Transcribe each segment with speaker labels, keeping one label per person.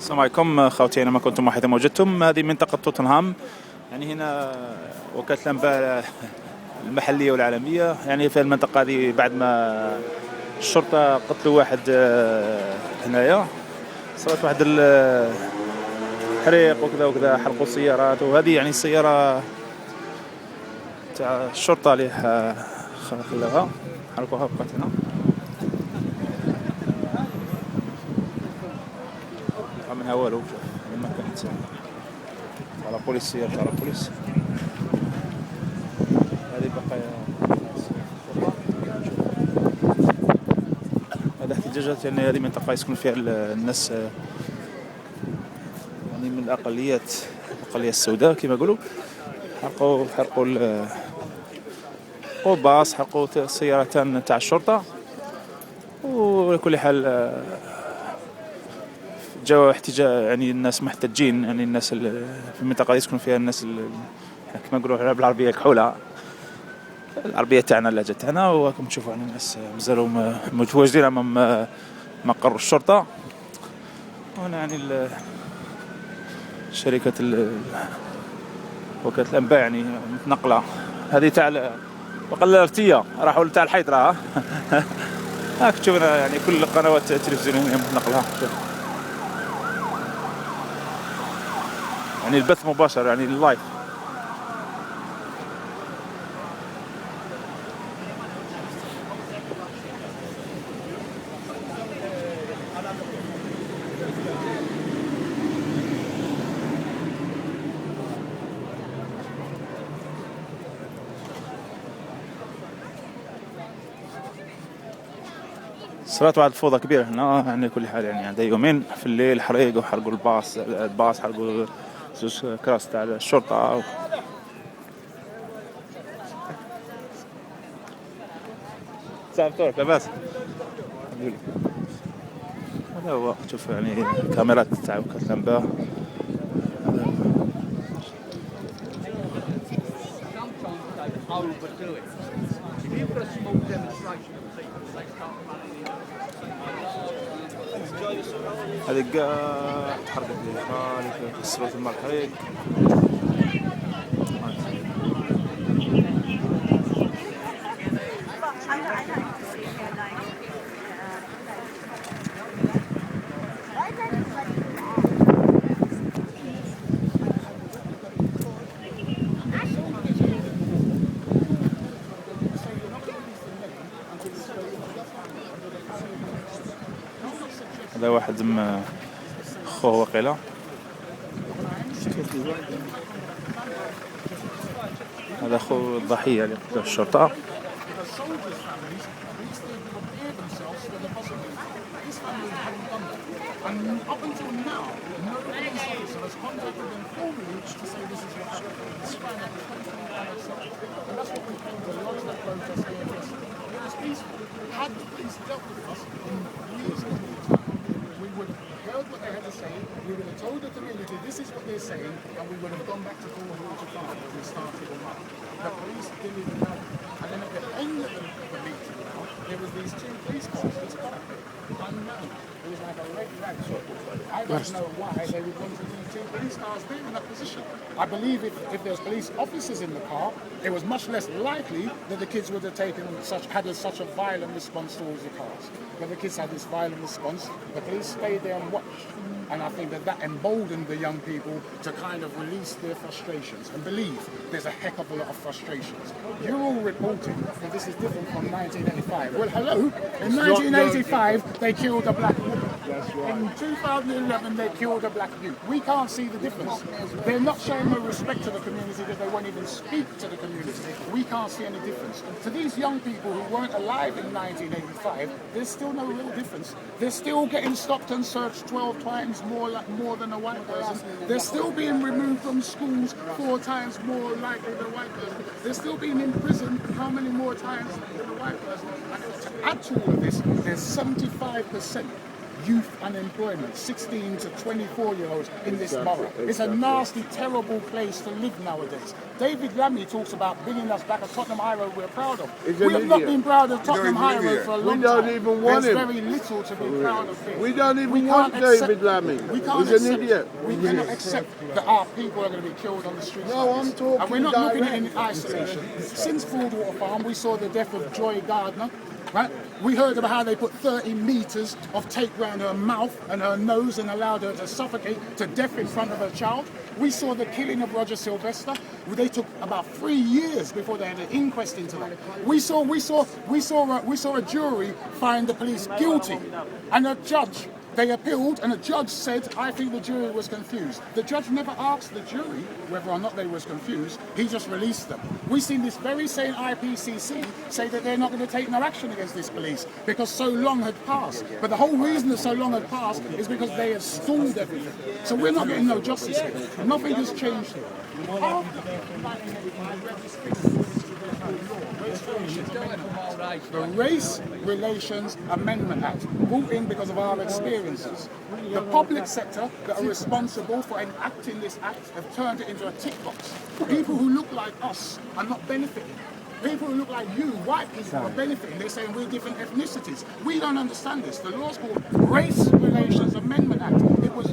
Speaker 1: السلام عليكم خوتي، اينما كنتم وحيثما وجدتم. هذه منطقة توتنهام، يعني هنا وكالة الانباء المحلية والعالمية. يعني في المنطقة هذه بعد ما الشرطة قتلوا واحد هنايا، صارت واحد الحريق وكذا وكذا، حرقوا السيارات. وهذه يعني السيارة تاع الشرطة اللي خلاوها حرقوها بقات هنا. منها والو، ما كانت على بوليس، سيارة على بوليس. هذه بقايا هذه احتجاجات، يعني هذه منطقة يسكن فيها الناس يعني من الأقليات، الأقلية السوداء كما يقولوا. حرقوا الباص، حرقوا السيارتان تاع الشرطة. وكل حال جاء احتجاج، يعني الناس محتجين، يعني الناس في المنطقة يسكن فيها الناس كما يقولوا بالعربية الكحولة، العربية تاعنا اللهجة تاعنا. وكم تشوفوا يعني الناس مازالوا متواجدين أمام مقر الشرطة. وهنا يعني شركة وكالة الأنباء يعني متنقلة. هذه تاع وقال الارتية راحوا تاع الحيدرة. هاك تشوفنا يعني كل القنوات التلفزيونية متنقلة. يعني البث مباشر، يعني اللايف. صارت واحد الفوضى كبيرة هنا، يعني كل حال يعني عندها يومين في الليل حريق، وحرقوا الباص حرقوا زوج كراس تاع الشرطة. صافي لاباس. هذا هو، شوف يعني كاميرات تاع وكالة الأنباء. هذه كاع تحرقت لي كسرت الماء الحريق. هذا واحد من خوه وقيلة. هذا خو الضحية اللي قتله الشرطة.
Speaker 2: We would have told the community this is what they're saying, and we would have gone back to full hall to farm as we started them up. The police didn't even know. And then at the end of the meeting now, there was these two police cars just unknown. It was like a red rag. I don't know why they would want to leave two police cars there in that position. I believe if there's police officers in the car, it was much less likely that the kids would have had such a violent response towards the cars. But the kids had this violent response. The police stayed there and watched. And I think that emboldened the young people to kind of release their frustrations. And believe there's a heck of a lot of frustrations. You're all reporting that this is different from 1985. Well, hello. In 1985, they killed a black woman. In 2011, they killed a black youth. We can't see the difference. They're not showing no respect to the community because they won't even speak to the community. We can't see any difference. To these young people who weren't alive in 1985, there's still no real difference. They're still getting stopped and searched 12 times more than a white person. They're still being removed from schools 4 times more likely than a white person. They're still being in prison how many more times than a white person. And to add to all of this, there's 75% youth unemployment, 16 to 24-year-olds in this borough. It's a nasty, terrible place to live nowadays. David Lammy talks about bringing us back a Tottenham High Road we're proud of. We have not been proud of Tottenham High Road for a long time.
Speaker 3: We don't even want him.
Speaker 2: There's very little to be proud of here.
Speaker 3: We don't even want David Lammy. He's an idiot.
Speaker 2: We cannot accept that our people are going to be killed on the streets.
Speaker 3: No,
Speaker 2: like
Speaker 3: I'm
Speaker 2: this.
Speaker 3: talking
Speaker 2: And we're not looking at it in
Speaker 3: direct.
Speaker 2: isolation. Since Broadwater Farm, we saw the death of Joy Gardner. Right? We heard about how they put 30 metres of tape around her mouth and her nose and allowed her to suffocate to death in front of her child. We saw the killing of Roger Sylvester. They took about 3 years before they had an inquest into that. We saw a jury find the police guilty, and a judge. They appealed, and the judge said, I think the jury was confused. The judge never asked the jury whether or not they was confused. He just released them. We've seen this very same IPCC say that they're not going to take no action against this police because so long had passed. But the whole reason that so long had passed is because they have stalled everything. So we're not getting no justice here. Nothing has changed here. The Race Relations Amendment Act, brought in because of our experiences. The public sector that are responsible for enacting this act have turned it into a tick box. People who look like us are not benefiting. People who look like you, white people, are benefiting. They're saying we're different ethnicities. We don't understand this. The law's called Race Relations Amendment Act. It was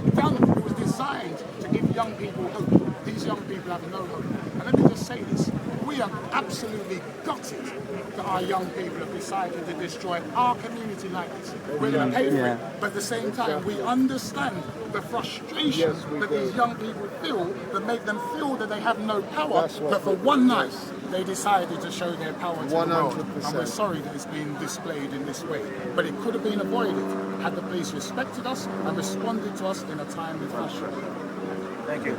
Speaker 2: designed to give young people hope. These young people have no hope. And let me just say this. We are absolutely gutted that our young people have decided to destroy our community like this. We're going to pay for it, but at the same time, we understand the frustration that these young people feel that make them feel that they have no power, but for one night, they decided to show their power to the world. And we're sorry that it's been displayed in this way. But it could have been avoided had the police respected us and responded to us in a timely fashion.
Speaker 1: Thank you.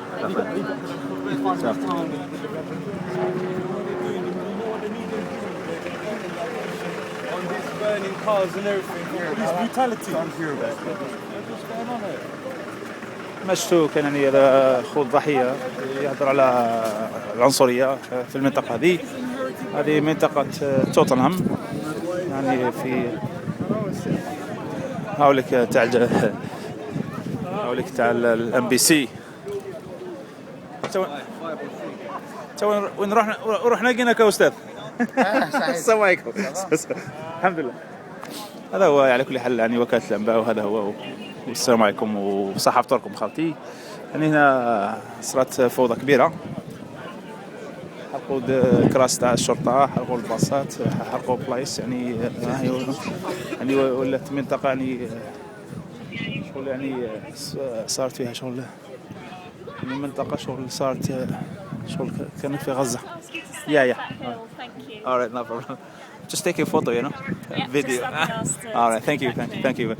Speaker 4: On these burning cars and everything, police brutality.
Speaker 1: مشتو كان يعني هذا أخو الضحية يهضر على العنصرية في المنطقة هذه منطقة توتنهام يعني في هاوليك تاع الام بي سي وين رحنا لقيناك يا استاذ. السلام عليكم. الحمد لله. هذا هو على كل حال يعني وكالة الانباء وهذا هو. والسلام عليكم وصحة فطوركم خالتي. يعني هنا صارت فوضى كبيرة، حرقوا كراس تاع الشرطة، حرقوا الباصات، حرقوا بلايص يعني ولات منطقة يعني شغل يعني صارت فيها شغل المنطقة شغل صارت شغل كانت في غزة. Yeah. All right, no problem. Just take a photo, you know.
Speaker 5: Yeah,
Speaker 1: video.
Speaker 5: just
Speaker 1: All right, thank you.